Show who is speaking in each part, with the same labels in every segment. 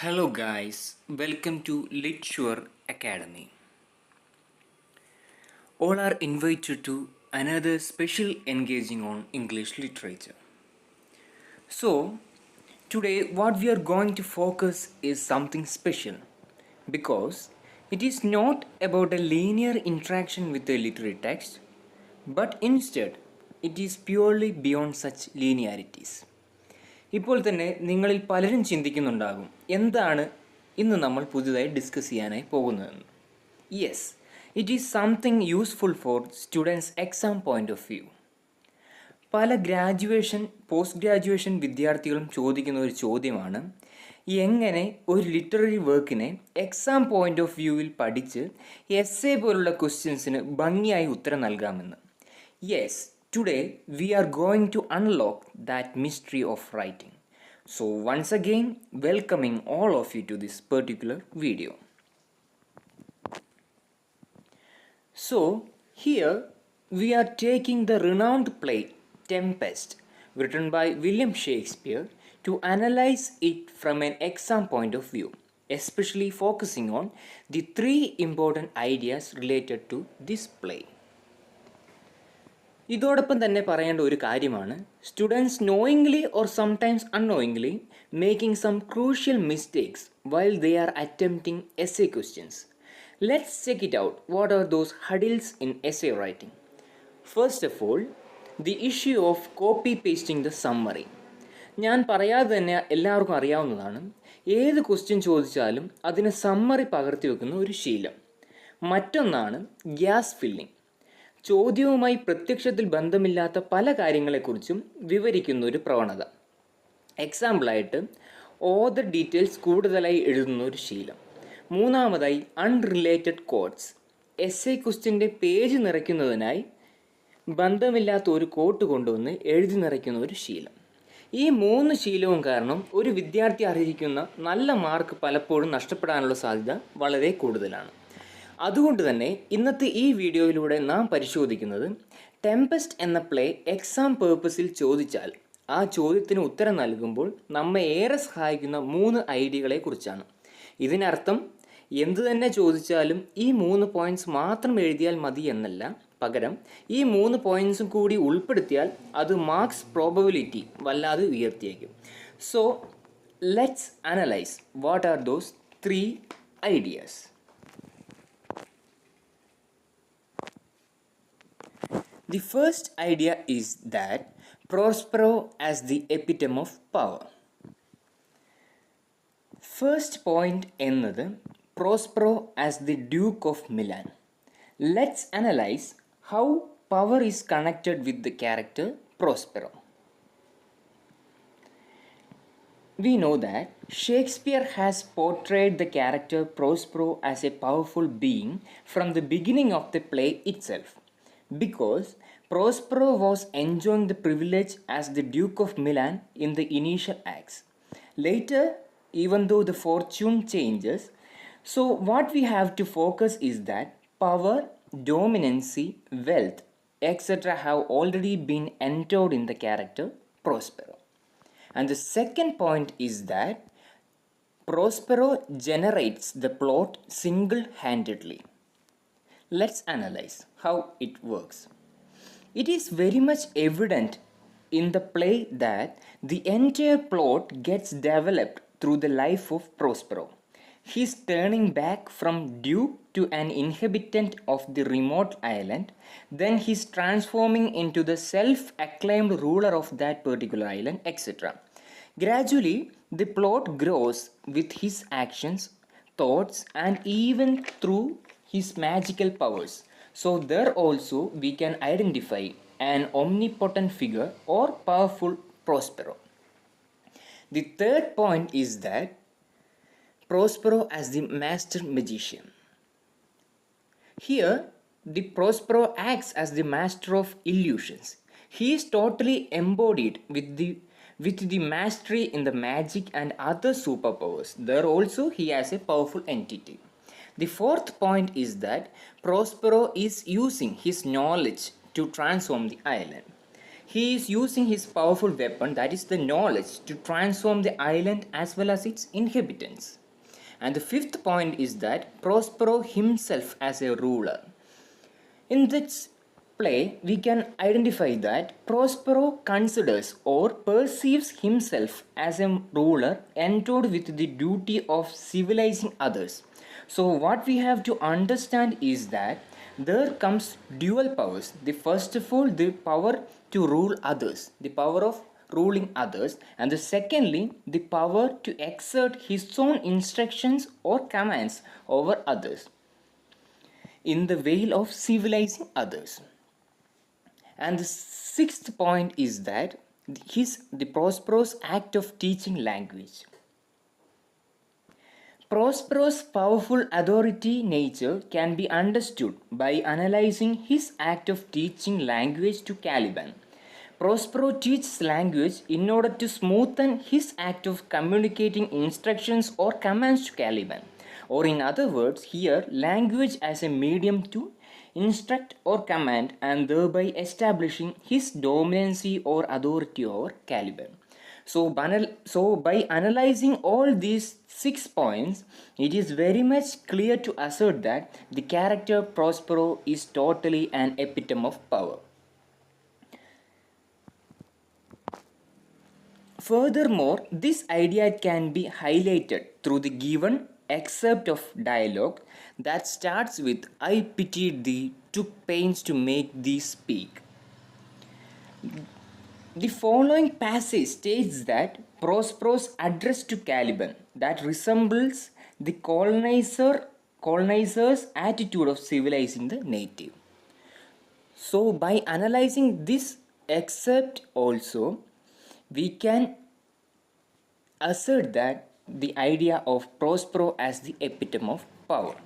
Speaker 1: Hello guys, welcome to Literature Academy. All are invited to another special engaging on English literature. So, today what we are going to focus is something special because it is not about a linear interaction with a literary text, but instead it is purely beyond such linearities. ഇപ്പോൾ തന്നെ നിങ്ങളിൽ പലരും ചിന്തിക്കുന്നുണ്ടാകും എന്താണ് ഇന്ന് നമ്മൾ പുതുതായി discuss ചെയ്യാനായി പോകുന്നതെന്ന്. Yes, it is something useful for students exam point of view. പല ഗ്രാജുവേഷൻ പോസ്റ്റ് ഗ്രാജുവേഷൻ വിദ്യാർത്ഥികളും ചോദിക്കുന്ന ഒരു ചോദ്യമാണ് എങ്ങനെ ഒരു ലിറ്റററി വർക്കിനെ എക്സാം പോയിൻ്റ് ഓഫ് വ്യൂവിൽ പഠിച്ച് എസ്സേ പോലുള്ള ക്വസ്റ്റ്യൻസിന് ഭംഗിയായി ഉത്തരം നൽകാമെന്ന്. Yes, today we are going to unlock that mystery of writing. So once again, welcoming all of you to this particular video. So here we are taking the renowned play Tempest, written by William Shakespeare, to analyze it from an exam point of view, especially focusing on the three important ideas related to this play. ഇതോടൊപ്പം തന്നെ പറയേണ്ട ഒരു കാര്യമാണ് students knowingly or sometimes unknowingly making some crucial mistakes while they are attempting essay questions. Let's check it out what are those hurdles in essay writing. First of all, the issue of copy pasting the summary. ഞാൻ പറയാതെ തന്നെ എല്ലാവർക്കും അറിയാവുന്നതാണ്, ഏത് question ചോദിച്ചാലും അതിന് summary പകർത്തി വെക്കുന്ന ഒരു ശീലം. മറ്റൊന്നാണ് ഗ്യാസ് ഫില്ലിംഗ്. ചോദ്യവുമായി പ്രത്യക്ഷത്തിൽ ബന്ധമില്ലാത്ത പല കാര്യങ്ങളെക്കുറിച്ചും വിവരിക്കുന്ന ഒരു പ്രവണത. എക്സാമ്പിളായിട്ട് ഓതർ ഡീറ്റെയിൽസ് കൂടുതലായി എഴുതുന്ന ഒരു ശീലം. മൂന്നാമതായി അൺറിലേറ്റഡ് കോട്ട്സ്. എസ്സേ ക്വസ്റ്റ്യൻ്റെ പേജ് നിറയ്ക്കുന്നതിനായി ബന്ധമില്ലാത്ത ഒരു കോട്ട് കൊണ്ടുവന്ന് എഴുതി നിറയ്ക്കുന്ന ഒരു ശീലം. ഈ മൂന്ന് ശീലവും കാരണം ഒരു വിദ്യാർത്ഥി അർഹിക്കുന്ന നല്ല മാർക്ക് പലപ്പോഴും നഷ്ടപ്പെടാനുള്ള സാധ്യത വളരെ കൂടുതലാണ്. അതുകൊണ്ട് തന്നെ ഇന്നത്തെ ഈ വീഡിയോയിലൂടെ നാം പരിശോധിക്കുന്നത് ടെംപെസ്റ്റ് എന്ന പ്ലേ എക്സാം പേർപ്പസിൽ ചോദിച്ചാൽ ആ ചോദ്യത്തിന് ഉത്തരം നൽകുമ്പോൾ നമ്മെ ഏറെ സഹായിക്കുന്ന 3 ഐഡിയകളെ കുറിച്ചാണ്. ഇതിനർത്ഥം എന്തു തന്നെ ചോദിച്ചാലും ഈ 3 പോയിൻറ്റ്സ് മാത്രം എഴുതിയാൽ മതി എന്നല്ല, പകരം ഈ 3 പോയിൻറ്റ്സും കൂടി ഉൾപ്പെടുത്തിയാൽ അത് മാർക്സ് പ്രോബബിലിറ്റി വല്ലാതെ ഉയർത്തിയേക്കും. So let's analyse what are those 3 ideas. The first idea is that Prospero as the epitome of power. First point എന്നത് Prospero as the Duke of Milan. Let's analyze how power is connected with the character Prospero. We know that Shakespeare has portrayed the character Prospero as a powerful being from the beginning of the play itself, because Prospero was enjoying the privilege as the Duke of Milan in the initial acts. Later, even though the fortune changes, so what we have to focus is that power, dominancy, wealth, etc. have already been entered in the character Prospero. And the second point is that Prospero generates the plot single-handedly. Let's analyze how it works. It is very much evident in the play that the entire plot gets developed through the life of Prospero. He is turning back from duke to an inhabitant of the remote island, then he is transforming into the self-acclaimed ruler of that particular island, etc. Gradually, the plot grows with his actions, thoughts, and even through his magical powers. So there also we can identify an omnipotent figure or powerful Prospero. The third point is that Prospero as the master magician. Here, the Prospero acts as the master of illusions. He is totally embodied with the mastery in the magic and other superpowers. There also he has a powerful entity. The fourth point is that Prospero is using his knowledge to transform the island. he is using his powerful weapon, that is the knowledge, to transform the island as well as its inhabitants. And the fifth point is that Prospero himself as a ruler. In this play, we can identify that Prospero considers or perceives himself as a ruler endowed with the duty of civilizing others. So, what we have to understand is that there comes dual powers. The first of all, the power to rule others, the power of ruling others, and the secondly, the power to exert his own instructions or commands over others in the veil of civilizing others. And the sixth point is that the Prospero's act of teaching language. Prospero's powerful authority nature can be understood by analyzing his act of teaching language to Caliban. Prospero teaches language in order to smoothen his act of communicating instructions or commands to Caliban. Or in other words, here language as a medium to instruct or command and thereby establishing his dominancy or authority over Caliban. So by analyzing all these 6 points, it is very much clear to assert that the character Prospero is totally an epitome of power. Furthermore, this idea can be highlighted through the given excerpt of dialogue that starts with "I pitied thee, took pains to make thee speak." The following passage states that Prospero's address to Caliban that resembles the colonizer's attitude of civilizing the native. So, by analyzing this excerpt also, we can assert that the idea of Prospero as the epitome of power.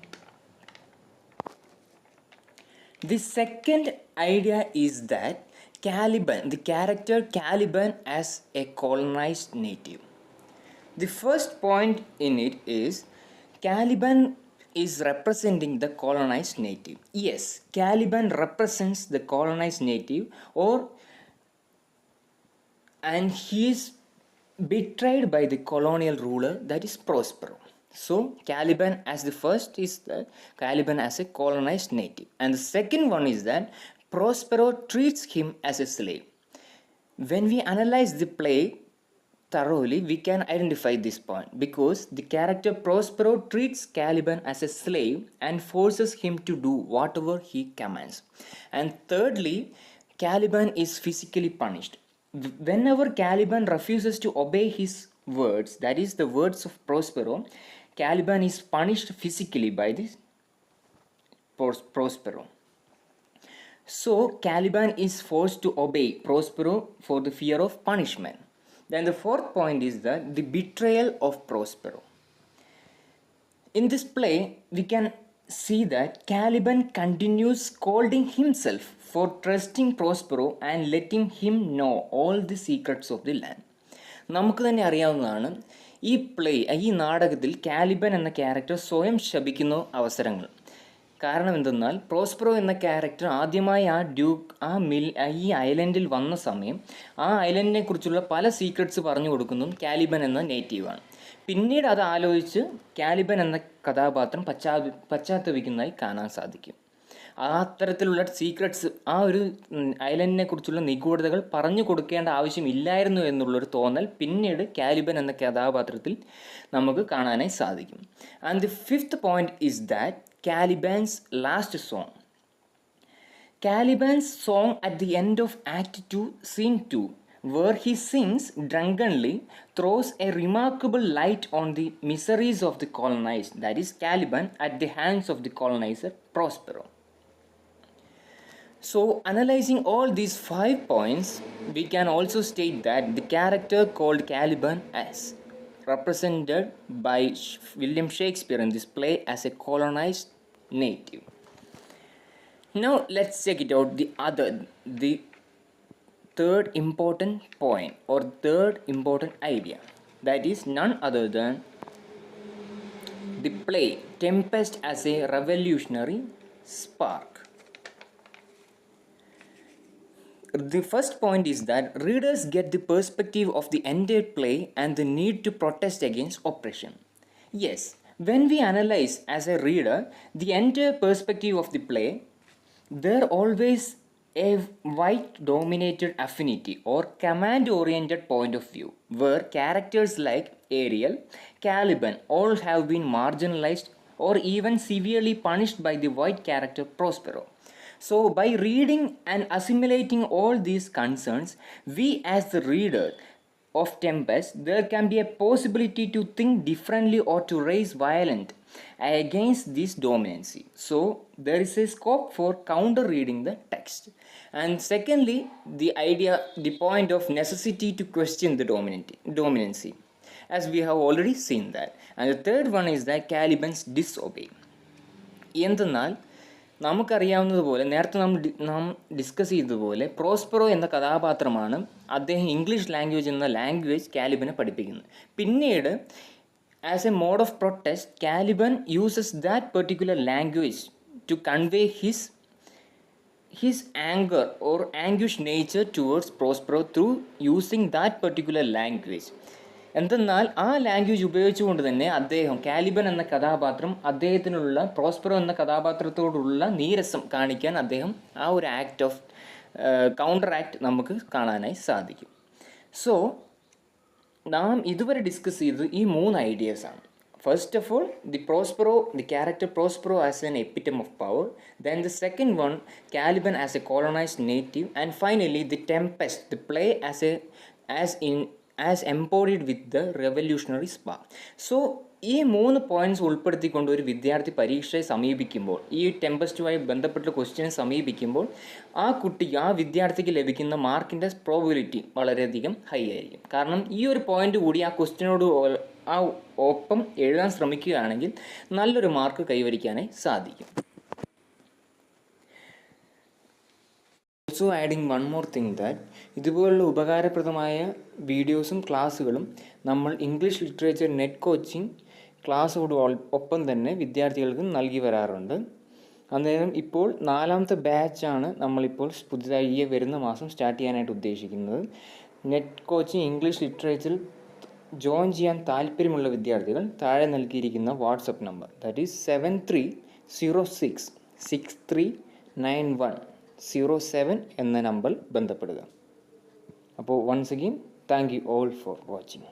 Speaker 1: The second idea is that Caliban, the character Caliban as a colonized native. The first point in it is Caliban is representing the colonized native. Yes, Caliban represents the colonized native, and he is betrayed by the colonial ruler, that is Prospero. So Caliban as the first is the Caliban as a colonized native, and the second one is that Prospero treats him as a slave. When we analyze the play thoroughly, we can identify this point because the character Prospero treats Caliban as a slave and forces him to do whatever he commands. And thirdly, Caliban is physically punished. Whenever Caliban refuses to obey his words, that is the words of Prospero, Caliban is punished physically by this Prospero. So Caliban is forced to obey Prospero for the fear of punishment. Then the fourth point is that the betrayal of Prospero. In this play, we can see that Caliban continues scolding himself for trusting Prospero and letting him know all the secrets of the land. നമുക്ക് തന്നെ അറിയാവുന്നതാണ് ഈ നാടകത്തിൽ Kalibr എന്ന character സ്വയം ശപിക്കുന്ന അവസരങ്ങൾ. കാരണം എന്തെന്നാൽ പ്രോസ്പെറോ എന്ന ക്യാരക്ടർ ആദ്യമായി ഈ ഐലൻഡിൽ വന്ന സമയം ആ ഐലൻഡിനെ കുറിച്ചുള്ള പല സീക്രട്സ് പറഞ്ഞു കൊടുക്കുന്നതും കാലിബൻ എന്ന നേറ്റീവാണ്. പിന്നീട് അത് ആലോചിച്ച് കാലിബൻ എന്ന കഥാപാത്രം പശ്ചാത്തപിക്കുന്നതായി കാണാൻ സാധിക്കും. ആ അത്തരത്തിലുള്ള സീക്രട്സ്, ആ ഒരു ഐലൻഡിനെ കുറിച്ചുള്ള നിഗൂഢതകൾ പറഞ്ഞു കൊടുക്കേണ്ട ആവശ്യമില്ലായിരുന്നു എന്നുള്ളൊരു തോന്നൽ പിന്നീട് കാലിബൻ എന്ന കഥാപാത്രത്തിൽ നമുക്ക് കാണാനായി സാധിക്കും. And the fifth point is that Caliban's last song. Caliban's song at the end of Act 2, Scene 2, where he sings drunkenly, throws a remarkable light on the miseries of the colonized, that is Caliban, at the hands of the colonizer Prospero. So, analyzing all these 5 points, we can also state that the character called Caliban as represented by William Shakespeare in this play as a colonized native. Now let's check it out, the third important point or third important idea, that is none other than the play Tempest as a revolutionary spark. the first point is that readers get the perspective of the entire play and the need to protest against oppression. Yes, when we analyze as a reader the entire perspective of the play, there always a white dominated affinity or command oriented point of view where characters like Ariel, Caliban all have been marginalized or even severely punished by the white character Prospero. So, by reading and assimilating all these concerns, we as the reader of Tempest, there can be a possibility to think differently or to raise violence against this dominancy. So, there is a scope for counter reading the text. And secondly, the point of necessity to question the dominancy, as we have already seen that. And the third one is that Caliban's disobey. എന്തെന്നാൽ നമുക്കറിയാവുന്നതുപോലെ നേരത്തെ നാം discuss ചെയ്തതുപോലെ Prospero എന്ന കഥാപാത്രമാണ് അദ്ദേഹം English language എന്ന language കാലിബനെ പഠിപ്പിക്കുന്നത്. പിന്നീട് as a mode of protest Caliban uses that particular language to convey his anger or anguish nature towards Prospero through using that particular language. എന്തെന്നാൽ ആ ലാംഗ്വേജ് ഉപയോഗിച്ചുകൊണ്ട് തന്നെ അദ്ദേഹം കാലിബൻ എന്ന കഥാപാത്രം അദ്ദേഹത്തിനുള്ള പ്രോസ്പെറോ എന്ന കഥാപാത്രത്തോടുള്ള നീരസം കാണിക്കാൻ അദ്ദേഹം ആ ഒരു ആക്ട് ഓഫ് കൗണ്ടർ ആക്ട് നമുക്ക് കാണാനായി സാധിക്കും. സോ നാം ഇതുവരെ ഡിസ്കസ് ചെയ്തത് ഈ 3 ഐഡിയാസാണ്. First of all, the character Prospero as an epitome of power. Then the second one, Caliban as a colonized native. And finally, the Tempest, the play as embodied with the revolutionary spark. So, ഈ 3 points ഉൾപ്പെടുത്തിക്കൊണ്ട് ഒരു വിദ്യാർത്ഥി പരീക്ഷയെ സമീപിക്കുമ്പോൾ, ഈ ടെമ്പസ്റ്റുമായി ബന്ധപ്പെട്ട ക്വസ്റ്റ്യനെ സമീപിക്കുമ്പോൾ ആ വിദ്യാർത്ഥിക്ക് ലഭിക്കുന്ന മാർക്കിൻ്റെ പ്രോബിലിറ്റി വളരെയധികം ഹൈ ആയിരിക്കും. കാരണം ഈ ഒരു പോയിന്റ് കൂടി ആ ക്വസ്റ്റ്യനോട് ഒപ്പം എഴുതാൻ ശ്രമിക്കുകയാണെങ്കിൽ നല്ലൊരു മാർക്ക് കൈവരിക്കാനായി സാധിക്കും. Also adding one more thing that ഇതുപോലുള്ള ഉപകാരപ്രദമായ വീഡിയോസും ക്ലാസ്സുകളും നമ്മൾ ഇംഗ്ലീഷ് ലിറ്ററേച്ചർ നെറ്റ് കോച്ചിങ് ക്ലാസ്സോട് ഒപ്പം തന്നെ വിദ്യാർത്ഥികൾക്ക് നൽകി വരാറുണ്ട്. അന്നേരം ഇപ്പോൾ 4ാമത്തെ ബാച്ചാണ് നമ്മളിപ്പോൾ പുതുതായി ഈ വരുന്ന മാസം സ്റ്റാർട്ട് ചെയ്യാനായിട്ട് ഉദ്ദേശിക്കുന്നത്. നെറ്റ് കോച്ചിങ് ഇംഗ്ലീഷ് ലിറ്ററേച്ചറിൽ ജോയിൻ ചെയ്യാൻ താല്പര്യമുള്ള വിദ്യാർത്ഥികൾ താഴെ നൽകിയിരിക്കുന്ന വാട്സപ്പ് നമ്പർ, ദാറ്റ് ഈസ് 7306639107 എന്ന നമ്പറിൽ ബന്ധപ്പെടുക. അപ്പോൾ once again thank you all for watching.